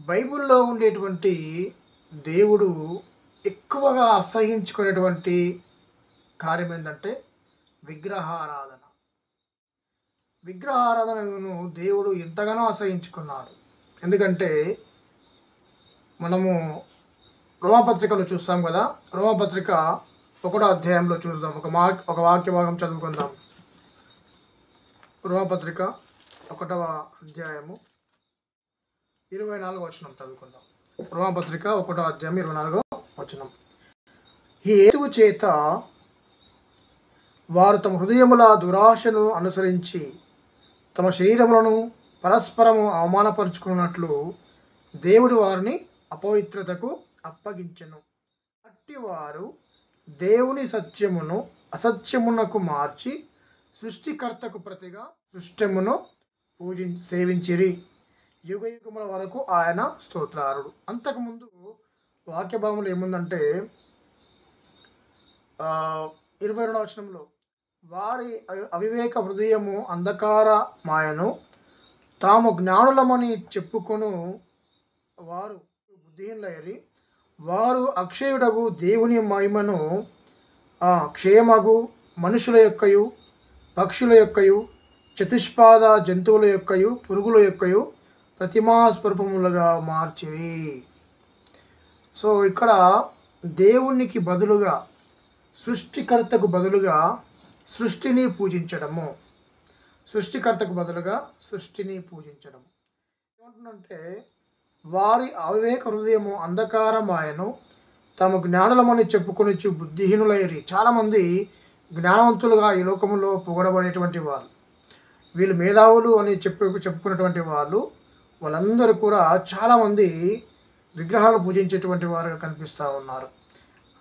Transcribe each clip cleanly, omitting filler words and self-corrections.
బైబిల్‌లో ఉండేటువంటి దేవుడు ఎక్కువగా అసహ్యించుకునేటువంటి కార్యం ఏందంటే విగ్రహారాధన. విగ్రహారాధనను దేవుడు ఎంతగానో అసహ్యించుకున్నాడు. ఎందుకంటే మనము రోమాపత్రికలో చూస్తాం గదా! రోమాపత్రిక ఒకటో అధ్యాయంలో చూద్దాం. ఒక వాక్య భాగం చదువుకుందాం. రోమాపత్రిక ఒకటవ అధ్యాయము 24వ వచనం చదువుకుందాం. రోమాపత్రిక ఒకటో అధ్యాయం 24వ వచనం. ఈ హేతువు చేత వారు తమ హృదయముల దురాశను అనుసరించి తమ శరీరములను పరస్పరము అవమానపరుచుకున్నట్లు దేవుడు వారిని అపవిత్రతకు అప్పగించెను. అట్టివారు దేవుని సత్యమును అసత్యమునకు మార్చి సృష్టికర్తకు ప్రతిగా సృష్టమును సేవించిరి. యుగయుగముల వరకు ఆయన స్తోత్రారుడు. అంతకుముందు వాక్య భాగంలో ఏముందంటే 22వ వచనంలో వారి అవివేక హృదయము అంధకార మాయను తాము జ్ఞానులమని చెప్పుకొను వారు బుద్ధిహీనులైరి. వారు అక్షయుడగు దేవుని మహిమను క్షయమగు మనుషుల యొక్కయు పక్షుల యొక్కయు చతుష్పాద జంతువుల యొక్కయు పురుగుల యొక్కయు ప్రతిమాస్వరూపములుగా మార్చిరి. సో ఇక్కడ దేవునికి బదులుగా సృష్టికర్తకు బదులుగా సృష్టిని పూజించడము. సృష్టికర్తకు బదులుగా సృష్టిని పూజించడం ఏమంటుందంటే వారి అవివేక హృదయము అంధకారమాయను తాము జ్ఞానులమని చెప్పుకొని బుద్ధిహీనులైరి. చాలామంది జ్ఞానవంతులుగా ఈ లోకంలో పొగడబడేటువంటి వాళ్ళు, వీళ్ళు మేధావులు అని చెప్పుకున్నటువంటి వాళ్ళందరూ కూడా చాలామంది విగ్రహాలను పూజించేటువంటి వారుగా కనిపిస్తూ ఉన్నారు.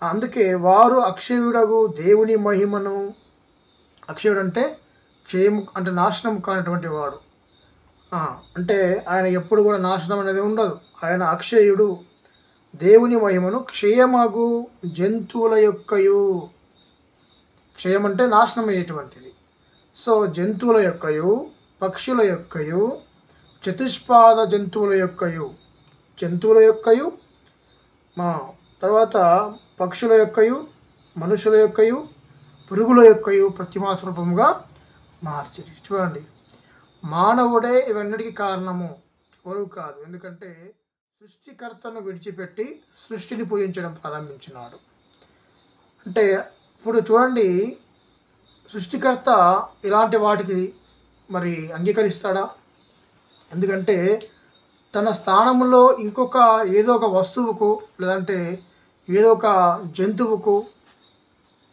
అందుకే వారు అక్షయుడగు దేవుని మహిమను, అక్షయుడు అంటే క్షయము అంటే నాశనం కానటువంటి వాడు, అంటే ఆయన ఎప్పుడు కూడా నాశనం అనేది ఉండదు. ఆయన అక్షయుడు. దేవుని మహిమను క్షయమగు జంతువుల యొక్కయు, క్షయం అంటే నాశనం అయ్యేటువంటిది. సో జంతువుల యొక్కయు పక్షుల యొక్కయు చతుష్పాద జంతువుల యొక్కయు తర్వాత పక్షుల యొక్కయు మనుషుల యొక్కయు పురుగుల యొక్కయు ప్రతిమాస్వరూపముగా మార్చిరి. చూడండి, మానవుడే ఇవన్నిటికీ కారణము, ఎవరు కాదు. ఎందుకంటే సృష్టికర్తను విడిచిపెట్టి సృష్టిని పూజించడం ప్రారంభించినాడు. అంటే ఇప్పుడు చూడండి, సృష్టికర్త ఇలాంటి వాటికి మరి అంగీకరిస్తాడా? ఎందుకంటే తన స్థానంలో ఇంకొక ఏదో ఒక వస్తువుకు లేదంటే ఏదో ఒక జంతువుకు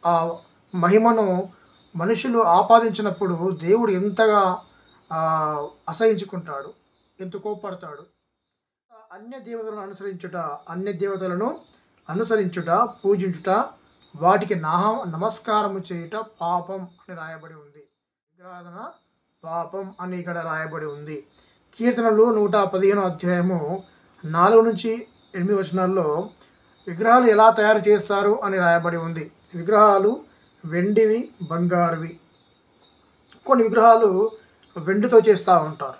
ఆ మహిమను మనుషులు ఆపాదించినప్పుడు దేవుడు ఎంతగా అసహించుకుంటాడు, ఎంత కోపడతాడు. అన్య దేవతలను అనుసరించుట పూజించుట వాటికి నమస్కారము చేయుట పాపం అని రాయబడి ఉంది. విగ్రహారాధన పాపం అని ఇక్కడ రాయబడి ఉంది. కీర్తనలు 115వ అధ్యాయము 4 నుంచి 8 వచనాల్లో విగ్రహాలు ఎలా తయారు చేస్తారు అని రాయబడి ఉంది. విగ్రహాలు వెండివి, బంగారువి. కొన్ని విగ్రహాలు వెండితో చేస్తూ ఉంటారు,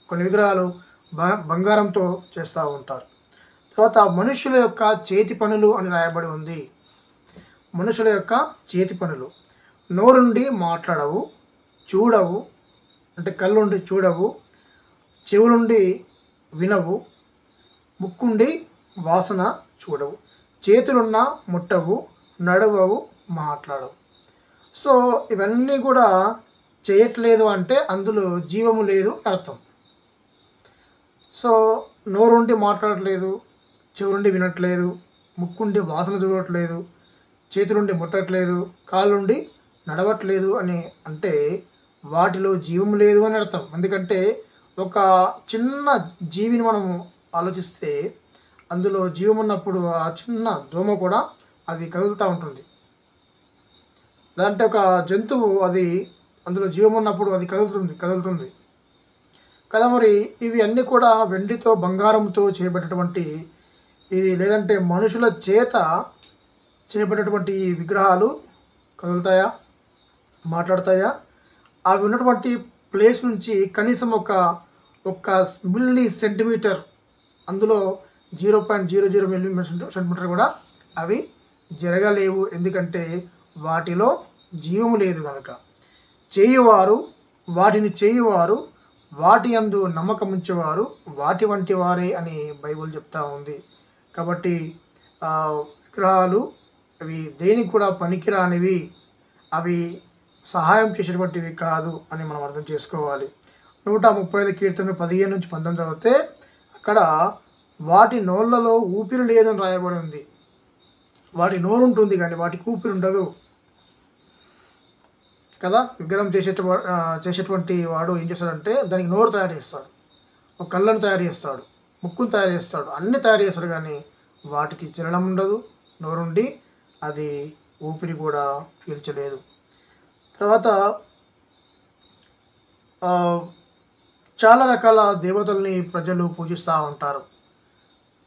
కొన్ని విగ్రహాలు బంగారంతో చేస్తూ ఉంటారు. తర్వాత మనుషుల యొక్క చేతి పనులు అని రాయబడి ఉంది. మనుషుల యొక్క చేతి పనులు. నోరుండి మాట్లాడవు, చూడవు అంటే కళ్ళుండి చూడవు, చెవులుండి వినవు, ముక్కుండి వాసన చూడవు, చేతులున్న ముట్టవు, నడవవు, మాట్లాడవు. సో ఇవన్నీ కూడా చేయట్లేదు అంటే అందులో జీవము లేదు అర్థం. సో నోరుండి మాట్లాడట్లేదు, చెవులుండి వినట్లేదు, ముక్కుండి వాసన చూడట్లేదు, చేతులుండి ముట్టట్లేదు, కాళ్ళుండి నడవట్లేదు అని అంటే వాటిలో జీవం లేదు అని అర్థం. ఎందుకంటే ఒక చిన్న జీవిని మనము ఆలోచిస్తే అందులో జీవం ఉన్నప్పుడు ఆ చిన్న దోమ కూడా అది కదులుతూ ఉంటుంది. లేదంటే ఒక జంతువు అది అందులో జీవం ఉన్నప్పుడు అది కదులుతుంది కదా. మరి ఇవి అన్నీ కూడా వెండితో బంగారంతో చేయబడినటువంటి ఇది, లేదంటే మనుషుల చేత చేయబడినటువంటి ఈ విగ్రహాలు కదులుతాయా, మాట్లాడతాయా? అవి ఉన్నటువంటి ప్లేస్ నుంచి కనీసం ఒక మిల్లీ సెంటీమీటర్ అందులో 0.00 సెంటీమీటర్ కూడా అవి జరగలేవు. ఎందుకంటే వాటిలో జీవము లేదు కనుక. చేయువారు వాటిని చేయువారు వాటి యందు నమ్మకం ఉంచేవారు వాటి వంటి వారే అని బైబిల్ చెప్తా ఉంది. కాబట్టి విగ్రహాలు అవి దేనికి కూడా పనికిరానివి, అవి సహాయం చేసేటువంటివి కాదు అని మనం అర్థం చేసుకోవాలి. 135 కీర్తన 15-19 చదివితే అక్కడ వాటి నోళ్ళలో ఊపిరి లేదని రాయబడి ఉంది. వాటి నోరు ఉంటుంది కానీ వాటికి ఊపిరి ఉండదు కదా. విగ్రహం చేసేటువంటి వాడు ఏం చేస్తాడంటే దానికి నోరు తయారు చేస్తాడు, ఒక కళ్ళను తయారు చేస్తాడు, ముక్కును తయారు చేస్తాడు, అన్నీ తయారు చేస్తాడు. కానీ వాటికి చలనం ఉండదు, నోరుండి అది ఊపిరి కూడా పీల్చలేదు. తర్వాత చాలా రకాల దేవతల్ని ప్రజలు పూజిస్తూ ఉంటారు.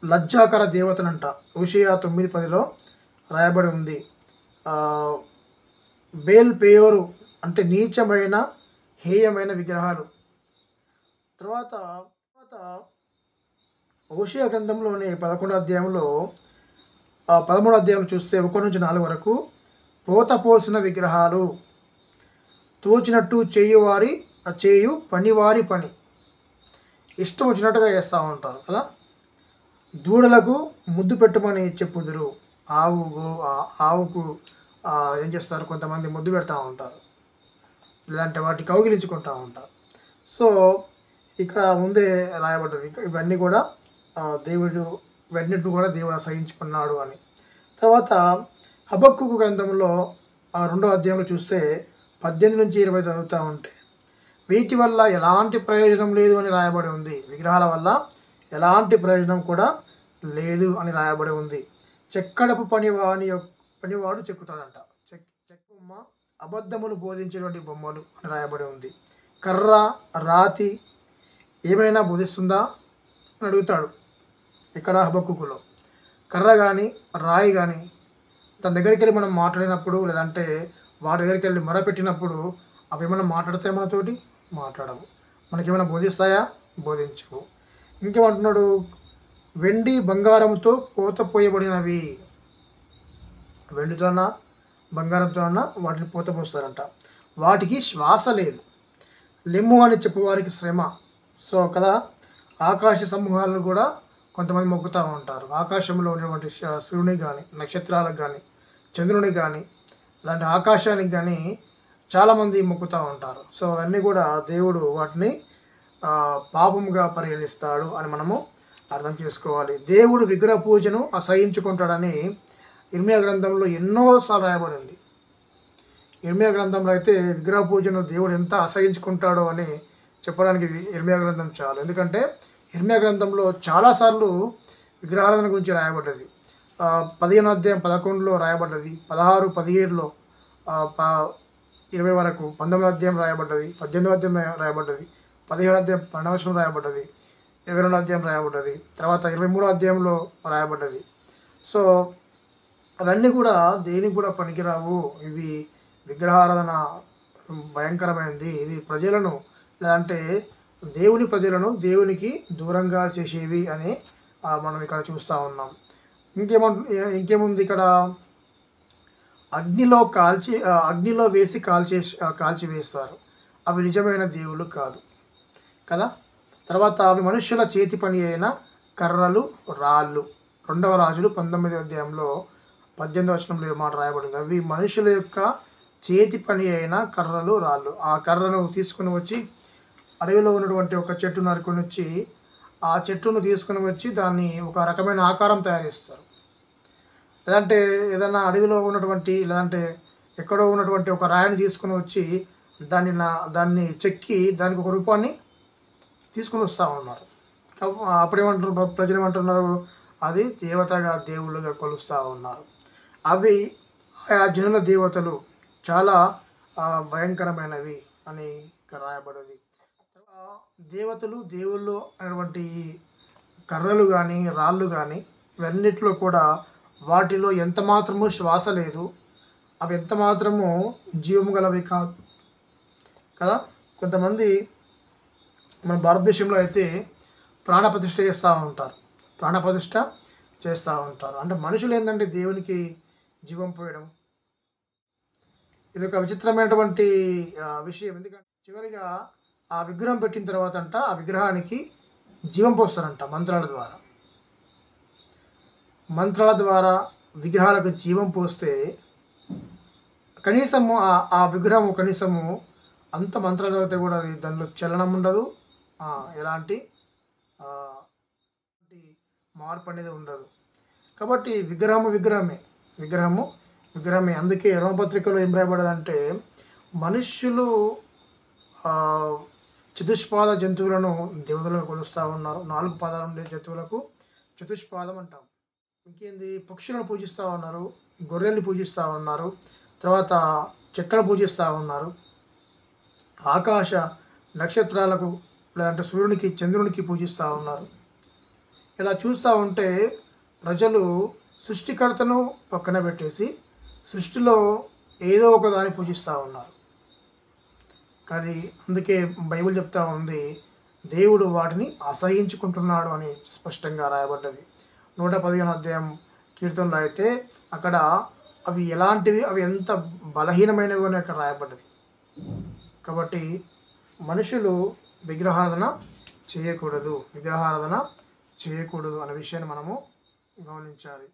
లజ్జాకర దేవతలంట. హోషేయ 9:10లో రాయబడి ఉంది. బేల్ పేయోరు అంటే నీచమైన హేయమైన విగ్రహాలు. తర్వాత హోషేయ గ్రంథంలోని 11వ అధ్యాయంలో 13వ అధ్యాయం చూస్తే 1-4 వరకు పోత పోసిన విగ్రహాలు, తోచినట్టు చేయు పనివారి పని, ఇష్టం వచ్చినట్టుగా చేస్తూ ఉంటారు కదా. దూడలకు ముద్దు పెట్టమని చెప్పుదురు. ఆవుకు ఏం చేస్తారు, కొంతమంది ముద్దు పెడతా ఉంటారు, లేదంటే వాటి కౌగిలించుకుంటూ ఉంటారు. సో ఇక్కడ ముందే రాయబడ్డది ఇవన్నీ కూడా ఇవన్నిటిని కూడా దేవుడు అసహించుకున్నాడు అని. తర్వాత హబక్కూకు గ్రంథంలో 2వ అధ్యాయంలో చూస్తే 18-20 చదువుతూ ఉంటే వీటి వల్ల ఎలాంటి ప్రయోజనం లేదు అని రాయబడి ఉంది. విగ్రహాల వల్ల ఎలాంటి ప్రయోజనం కూడా లేదు అని రాయబడి ఉంది. చెక్కడపు పనివాడు చెక్కుతాడంట. చెక్కుమ్మ అబద్ధములు బోధించేటువంటి బొమ్మలు అని రాయబడి ఉంది. కర్ర రాతి ఏమైనా బోధిస్తుందా అని అడుగుతాడు ఇక్కడ హబక్కూకులో. కర్ర కానీ రాయి కానీ తన దగ్గరికి వెళ్ళి మనం మాట్లాడినప్పుడు, లేదంటే వాటి దగ్గరికి వెళ్ళి మొరపెట్టినప్పుడు అవి ఏమైనా మాట్లాడతాయి, మనతోటి మాట్లాడవు. మనకేమైనా బోధిస్తాయా? బోధించవు. ఇంకేమంటున్నాడు, వెండి బంగారంతో పోతపోయబడినవి. వెండితోన బంగారంతోన వాటిని పోతపోస్తారంట. వాటికి శ్వాస లేదు, లెమ్ము అని చెప్పువారికి శ్రమ. సో కదా, ఆకాశ సమూహాలను కూడా కొంతమంది మొక్కుతూ ఉంటారు. ఆకాశంలో ఉన్నటువంటి సూర్యునికి కానీ, నక్షత్రాలకు కానీ, చంద్రునికి కానీ, ఇలాంటి ఆకాశానికి కానీ చాలామంది మొక్కుతూ ఉంటారు. సో అవన్నీ కూడా దేవుడు వాటిని పాపముగా పరిగణిస్తాడు అని మనము అర్థం చేసుకోవాలి. దేవుడు విగ్రహ పూజను అసహించుకుంటాడని ఇర్మియా గ్రంథంలో ఎన్నోసార్లు రాయబడింది. ఇర్మియా గ్రంథంలో అయితే విగ్రహ పూజను దేవుడు ఎంత అసహించుకుంటాడో అని చెప్పడానికి ఇర్మియా గ్రంథం చాలు. ఎందుకంటే ఇర్మియా గ్రంథంలో చాలాసార్లు విగ్రహారాధన గురించి రాయబడ్డది. 15వ అధ్యాయం 11లో రాయబడ్డది, 16, 17లో 20 వరకు, 19వ అధ్యాయం రాయబడ్డది, 18వ అధ్యాయం రాయబడ్డది, 17వ అధ్యాయం 12వ వచనం రాయబడ్డది, 22వ అధ్యాయం రాయబడ్డది, తర్వాత 23వ అధ్యాయంలో రాయబడ్డది. సో అవన్నీ కూడా దేనికి కూడా పనికిరావు. ఇవి విగ్రహారాధన భయంకరమైనది. ఇది ప్రజలను, లేదంటే ప్రజలను దేవునికి దూరంగా చేసేవి అని మనం ఇక్కడ చూస్తూ ఉన్నాం. ఇంకేముంది ఇక్కడ, అగ్నిలో వేసి కాల్చివేస్తారు. అవి నిజమైన దేవుళ్ళు కాదు కదా. తర్వాత అవి మనుష్యుల చేతి పని అయిన కర్రలు రాళ్ళు. 2వ రాజులు 19వ అధ్యాయంలో 18వ వచనంలో మాట రాయబడింది. అవి మనుషుల యొక్క చేతి పని అయిన కర్రలు రాళ్ళు. ఆ కర్రను తీసుకుని వచ్చి అడవిలో ఉన్నటువంటి ఒక చెట్టు నరుకుని వచ్చి ఆ చెట్టును తీసుకుని వచ్చి దాన్ని ఒక రకమైన ఆకారం తయారు చేస్తారు. లేదంటే ఏదైనా అడవిలో ఉన్నటువంటి, లేదంటే ఎక్కడో ఉన్నటువంటి ఒక రాయిని తీసుకుని వచ్చి దాన్ని చెక్కి దానికి ఒక రూపాన్ని తీసుకుని వస్తూ ఉన్నారు. అప్పుడేమంటారు, ప్రజలు ఏమంటున్నారు, అది దేవతగా దేవుళ్ళుగా కొలుస్తూ ఉన్నారు. అవి ఆ జనుల దేవతలు చాలా భయంకరమైనవి అని ఇక్కడ రాయబడింది. దేవతలు దేవుళ్ళు అనేటువంటి కర్రలు కానీ రాళ్ళు కానీ ఇవన్నిటిలో కూడా వాటిలో ఎంత మాత్రము శ్వాస లేదు, అవి ఎంత మాత్రము జీవము గలవి కాదు కదా. కొంతమంది మన భారతదేశంలో అయితే ప్రాణప్రతిష్ఠ చేస్తూ ఉంటారు. ప్రాణప్రతిష్ఠ చేస్తూ ఉంటారు. అంటే మనుషులు ఏంటంటే దేవునికి జీవం పోయడం ఇది ఒక విచిత్రమైనటువంటి విషయం. ఎందుకంటే చివరిగా ఆ విగ్రహం పెట్టిన తర్వాత ఆ విగ్రహానికి జీవం పోస్తారంట మంత్రాల ద్వారా. మంత్రాల ద్వారా విగ్రహాలకు జీవం పోస్తే కనీసము ఆ విగ్రహము కనీసము అంత మంత్రాలు చదివితే కూడా అది దానిలో చలనం ఉండదు. ఎలాంటి మార్పు అనేది ఉండదు. కాబట్టి విగ్రహమే. అందుకే రోమపత్రికలో ఏం రాయబడదంటే మనుష్యులు చతుష్పాద జంతువులను దేవతలుగా కొలుస్తూ ఉన్నారు. 4 పాదాలు ఉండే జంతువులకు చతుష్పాదం అంటాం. ఇంకేంది పక్షులను పూజిస్తూ ఉన్నారు, గొర్రెల్ని పూజిస్తూ ఉన్నారు, తర్వాత చెట్లను పూజిస్తూ ఉన్నారు, ఆకాశ నక్షత్రాలకు లేదంటే సూర్యునికి చంద్రునికి పూజిస్తూ ఉన్నారు. ఇలా చూస్తూ ఉంటే ప్రజలు సృష్టికర్తను పక్కన పెట్టేసి సృష్టిలో ఏదో ఒక దాన్ని పూజిస్తూ ఉన్నారు. కానీ అందుకే బైబిల్ చెప్తా ఉంది దేవుడు వాటిని అసహించుకుంటున్నాడు అని స్పష్టంగా రాయబడ్డది. 115 అధ్యాయం కీర్తనలో అయితే అక్కడ అవి ఎలాంటివి, అవి ఎంత బలహీనమైనవి అని అక్కడ రాయబడ్డది. కాబట్టి మనుషులు విగ్రహారాధన చేయకూడదు అనే విషయాన్ని మనము గమనించాలి.